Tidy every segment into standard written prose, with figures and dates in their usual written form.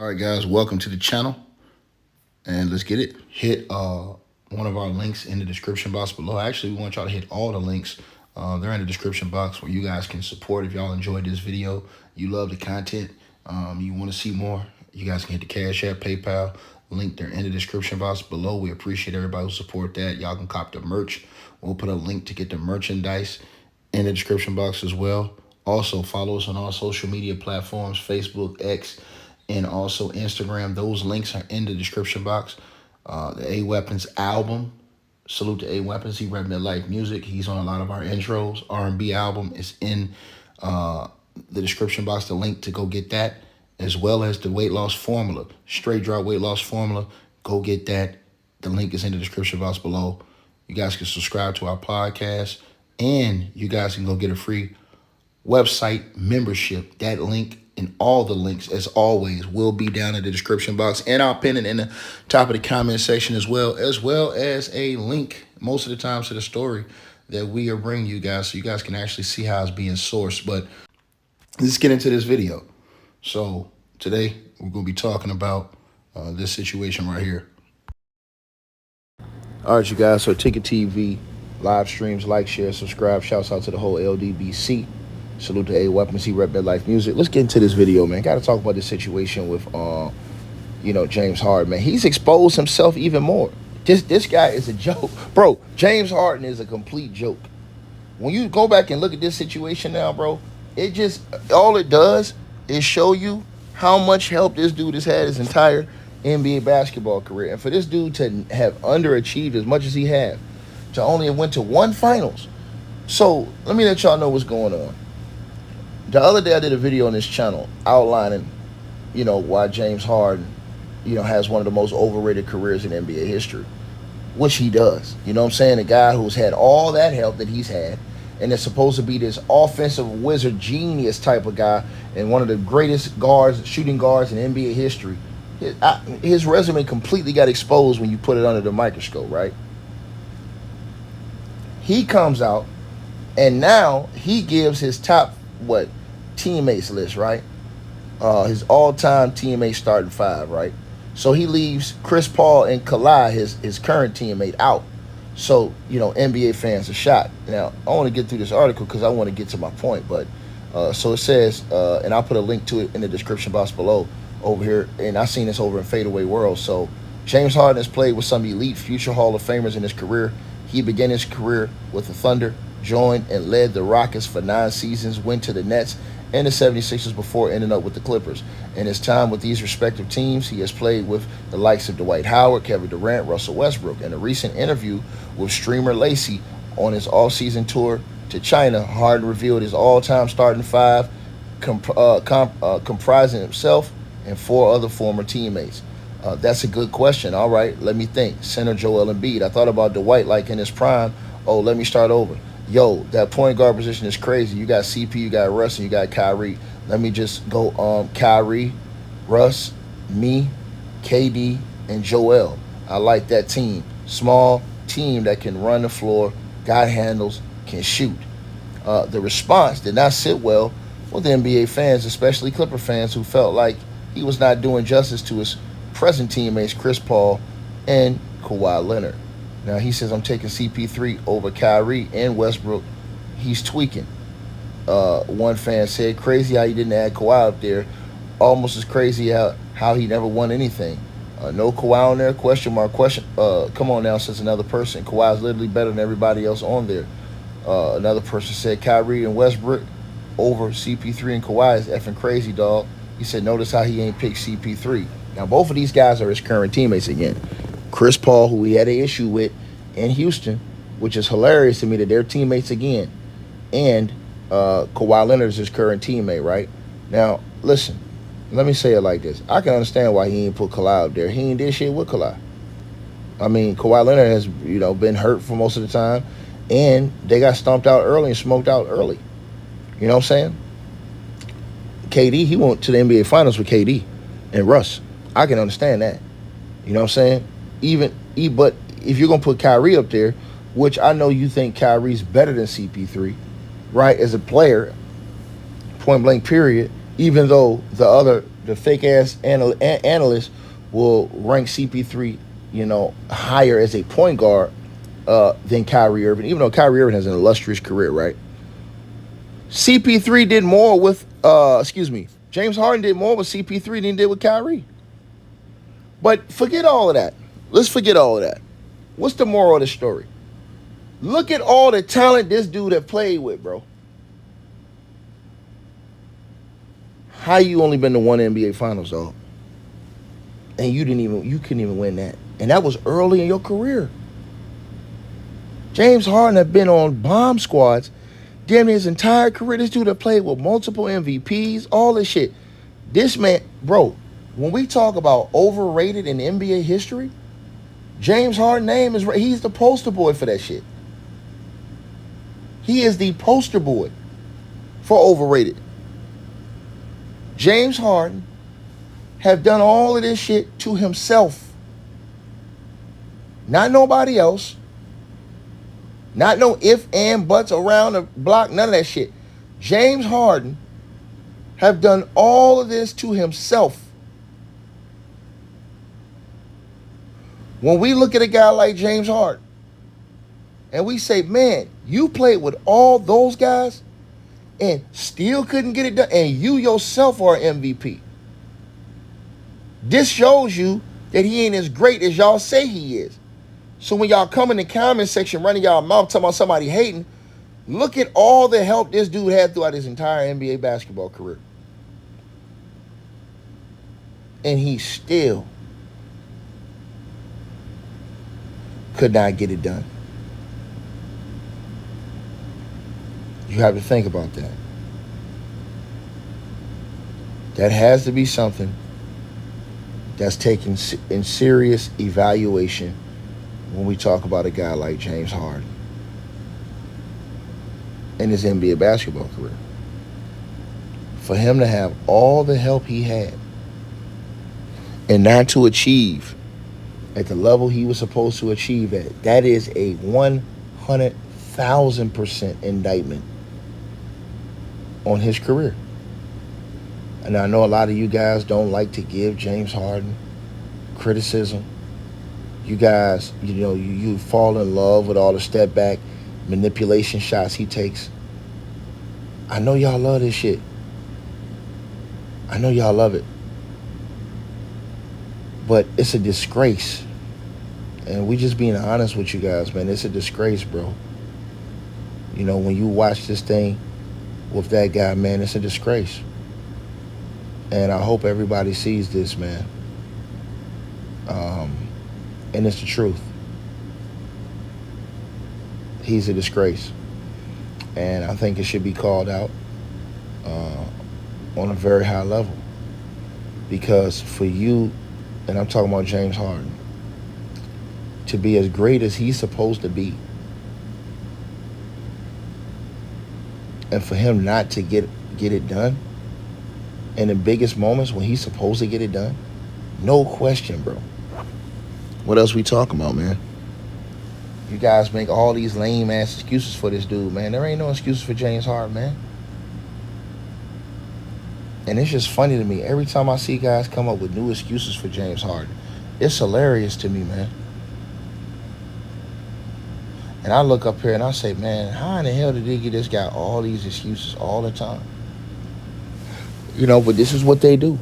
All right, guys, welcome to the channel, and let's get it. Hit one of our links in the description box below. Actually, we want y'all to hit all the links. They're in the description box where you guys can support. If y'all enjoyed this video, you love the content, you want to see more, you guys can hit the Cash App, PayPal link. They're in the description box below. We appreciate everybody who support that. Y'all can cop the merch. We'll put a link to get the merchandise in the description box as well. Also, follow us on all social media platforms, Facebook, X, and also Instagram. Those links are in the description box. The A Weapons album, salute to A Weapons. He rep Midlife Music. He's on a lot of our intros. R&B album is in the description box. The link to go get that, as well as the weight loss formula, straight drop weight loss formula. Go get that. The link is in the description box below. You guys can subscribe to our podcast, and you guys can go get a free website membership. That link and all the links, as always, will be down in the description box, and I'll pin it in the top of the comment section as well as a link most of the times to the story that we are bringing you guys, so you guys can actually see how it's being sourced. But let's get into this video. So today we're going to be talking about this situation right here. All right, you guys, so Ticket TV live streams, like, share, subscribe. Shouts out to the whole LDBC. Salute to A Weapons. He rep Midlife Music. Let's get into this video, man. Got to talk about this situation with, James Harden, man. He's exposed himself even more. This guy is a joke. Bro, James Harden is a complete joke. When you go back and look at this situation now, bro, all it does is show you how much help this dude has had his entire NBA basketball career. And for this dude to have underachieved as much as he have, to only have went to one finals. So let me let y'all know what's going on. The other day I did a video on this channel outlining, why James Harden, has one of the most overrated careers in NBA history, which he does. You know what I'm saying? A guy who's had all that help that he's had, and is supposed to be this offensive wizard genius type of guy, and one of the greatest shooting guards in NBA history. His resume completely got exposed when you put it under the microscope, right? He comes out, and now he gives his top, teammates list, right? His all-time teammates starting five, right? So he leaves Chris Paul and Kawhi, his current teammate, out. So, NBA fans are shocked. Now, I want to get through this article because I want to get to my point. But so it says, and I'll put a link to it in the description box below over here. And I've seen this over in Fadeaway World. So James Harden has played with some elite future Hall of Famers in his career. He began his career with the Thunder, joined and led the Rockets for 9 seasons, went to the Nets and the 76ers before ending up with the Clippers. In his time with these respective teams, he has played with the likes of Dwight Howard, Kevin Durant, Russell Westbrook. In a recent interview with streamer Lacey on his off-season tour to China, Harden revealed his all-time starting five, comprising himself and 4 other former teammates. That's a good question. All right, let me think. Center Joel Embiid. I thought about Dwight like in his prime. Oh, let me start over. Yo, that point guard position is crazy. You got CP, you got Russ, and you got Kyrie. Let me just go Kyrie, Russ, me, KD, and Joel. I like that team. Small team that can run the floor, got handles, can shoot. The response did not sit well with the NBA fans, especially Clipper fans, who felt like he was not doing justice to his present teammates, Chris Paul and Kawhi Leonard. Now, he says, I'm taking CP3 over Kyrie and Westbrook. He's tweaking. One fan said, crazy how he didn't add Kawhi up there. Almost as crazy how he never won anything. No Kawhi on there? Question mark. Come on now, says another person. Kawhi is literally better than everybody else on there. Another person said, Kyrie and Westbrook over CP3 and Kawhi is effing crazy, dog. He said, notice how he ain't picked CP3. Now, both of these guys are his current teammates again. Chris Paul, who he had an issue with in Houston, which is hilarious to me that they're teammates again. And Kawhi Leonard is his current teammate, right? Now, listen, let me say it like this. I can understand why he ain't put Kawhi up there. He ain't did shit with Kawhi. I mean, Kawhi Leonard has, been hurt for most of the time. And they got stomped out early and smoked out early. You know what I'm saying? KD, he went to the NBA Finals with KD and Russ. I can understand that. You know what I'm saying? But if you're going to put Kyrie up there, which I know you think Kyrie's better than CP3, right, as a player, point blank period, even though the the fake ass analysts will rank CP3, higher as a point guard than Kyrie Irving, even though Kyrie Irving has an illustrious career, right? CP3 did more with, James Harden did more with CP3 than he did with Kyrie. But forget all of that. Let's forget all of that. What's the moral of the story? Look at all the talent this dude have played with, bro. How you only been to one NBA Finals, dog? And you couldn't even win that. And that was early in your career. James Harden have been on bomb squads damn near his entire career. This dude have played with multiple MVPs, all this shit. This man, bro, when we talk about overrated in NBA history, James Harden's name he's the poster boy for that shit. He is the poster boy for overrated. James Harden have done all of this shit to himself. Not nobody else. Not no if and buts around the block, none of that shit. James Harden have done all of this to himself. When we look at a guy like James Harden and we say, man, you played with all those guys and still couldn't get it done, and you yourself are an MVP. This shows you that he ain't as great as y'all say he is. So when y'all come in the comment section running y'all mouth talking about somebody hating, look at all the help this dude had throughout his entire NBA basketball career. And he still could not get it done. You have to think about that. That has to be something that's taken in serious evaluation when we talk about a guy like James Harden in his NBA basketball career. For him to have all the help he had and not to achieve at the level he was supposed to achieve at, that is a 100,000% indictment on his career. And I know a lot of you guys don't like to give James Harden criticism. You guys, you fall in love with all the step back manipulation shots he takes. I know y'all love this shit. I know y'all love it. But it's a disgrace. And we just being honest with you guys, man. It's a disgrace, bro. When you watch this thing with that guy, man, it's a disgrace. And I hope everybody sees this, man. And it's the truth. He's a disgrace. And I think it should be called out on a very high level. Because for you, and I'm talking about James Harden, to be as great as he's supposed to be, and for him not to get it done in the biggest moments when he's supposed to get it done, no question, bro. What else we talking about, man? You guys make all these lame ass excuses for this dude, man. There ain't no excuses for James Harden, man. And it's just funny to me. Every time I see guys come up with new excuses for James Harden, it's hilarious to me, man. And I look up here and I say, man, how in the hell did they give this guy all these excuses all the time? But this is what they do.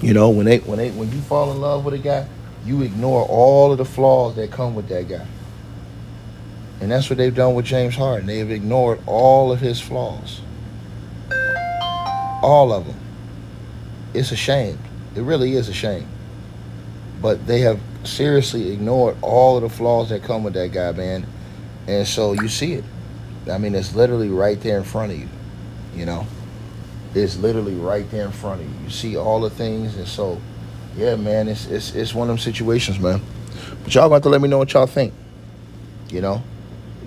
When you fall in love with a guy, you ignore all of the flaws that come with that guy. And that's what they've done with James Harden. They've ignored all of his flaws. All of them. It's a shame. It really is a shame. But they have seriously ignored all of the flaws that come with that guy, man. And so you see it. I mean, it's literally right there in front of you. It's literally right there in front of you. You see all the things. And so, yeah, man, it's one of them situations, man. But y'all got to let me know what y'all think.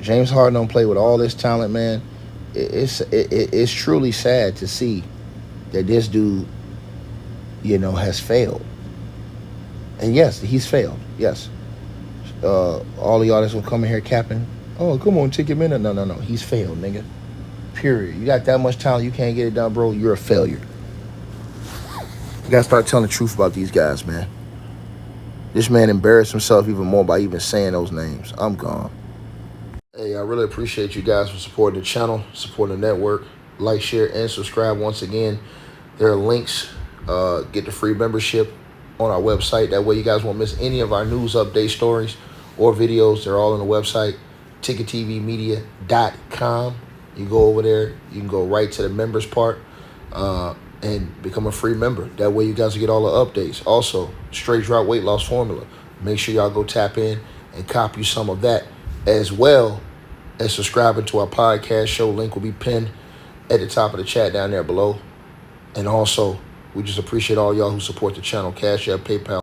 James Harden don't play with all this talent, man. It's truly sad to see that this dude, has failed. And yes, he's failed. Yes. All of y'all that's gonna come in here capping, oh, come on, take a minute. No. He's failed, nigga. Period. You got that much talent, you can't get it done, bro. You're a failure. You gotta start telling the truth about these guys, man. This man embarrassed himself even more by even saying those names. I'm gone. Hey, I really appreciate you guys for supporting the channel, supporting the network. Like, share, and subscribe once again. There are links. Get the free membership on our website. That way you guys won't miss any of our news update stories or videos. They're all on the website, ticketvmedia.com. You go over there. You can go right to the members part and become a free member. That way you guys will get all the updates. Also, straight drought weight loss formula. Make sure y'all go tap in and copy some of that, as well as subscribing to our podcast show. Link will be pinned at the top of the chat down there below. And also, we just appreciate all y'all who support the channel. Cash App, PayPal.